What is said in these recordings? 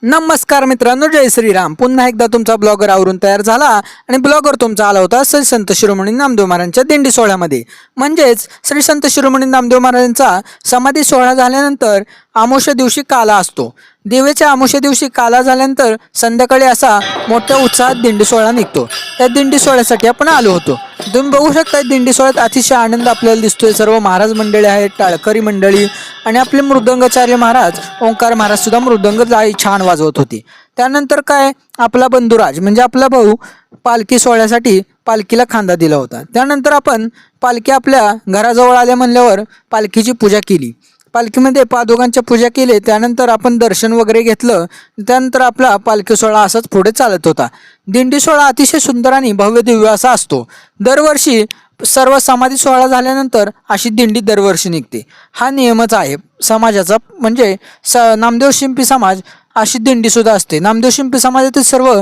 नमस्कार मित्रांनो, जय श्रीराम. पुन्हा एकदा तुमचा ब्लॉगर आवरून तयार झाला आणि ब्लॉगर तुमचा आला होता श्री संत शिरोमणी नामदेव महाराजांच्या दिंडी सोहळ्यामध्ये. म्हणजेच श्री संत शिरोमणी नामदेव महाराजांचा समाधी सोहळा झाल्यानंतर आमोशा दिवशी काला असतो. देवीच्या आमोशा दिवशी काला झाल्यानंतर संध्याकाळी असा मोठ्या उत्साहात दिंडी सोहळा निघतो. त्या दिंडी सोहळ्यासाठी आपण आलो होतो. तुम्ही बघू शकता दिंडी सोहळ्यात अतिशय आनंद आपल्याला दिसतोय. सर्व महाराज मंडळी आहेत, टाळकरी मंडळी आणि आपले मृदंगाचार्य महाराज ओंकार महाराज सुद्धा मृदंग छान वाजवत होते. त्यानंतर काय, आपला बंधुराज म्हणजे आपला भाऊ पालखी सोहळ्यासाठी पालखीला खांदा दिला होता. त्यानंतर आपण पालखी आपल्या घराजवळ आल्या म्हणल्यावर पालखीची पूजा केली. पालखीमध्ये पादुकांच्या पूजा केली. त्यानंतर आपण दर्शन वगैरे घेतलं. त्यानंतर आपला पालखी सोहळा असाच पुढे चालत होता. दिंडी सोहळा अतिशय सुंदर आणि भव्य दिव्य असा असतो. दरवर्षी सर्व समाधी सोहळा झाल्यानंतर अशी दिंडी दरवर्षी निघते. हा नियमच आहे समाजाचा. म्हणजे नामदेव शिंपी समाज अशी दिंडी सुद्धा असते. नामदेव शिंपी समाजातील सर्व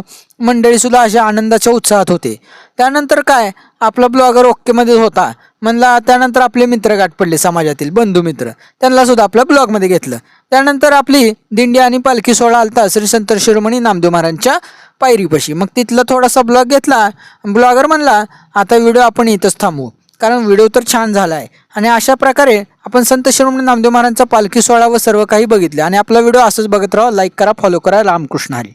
मंडळी सुद्धा अशा आनंदाच्या उत्साहात होते. त्यानंतर काय, आपला ब्लॉगर ओकेमध्ये होता म्हणला. त्यानंतर आपले मित्र गाठ पडले, समाजातील बंधू मित्र, त्यांना सुद्धा आपल्या ब्लॉगमध्ये घेतलं. त्यानंतर आपली दिंडी आणि पालखी सोहळा आलता श्री संत शिरोमणी नामदेव महाराजांच्या पायरीपाशी. मग तिथला थोडासा ब्लॉग घेतला. ब्लॉगर म्हणला आता व्हिडिओ आपण इथंच थांबवू, कारण व्हिडिओ तर छान झाला आहे. आणि अशा प्रकारे आपण संत शिरोमणी नामदेव महाराजांचा पालखी सोहळा व सर्व काही बघितले. आणि आपला व्हिडिओ असंच बघत राहा. लाईक करा, फॉलो करा. रामकृष्ण हरी.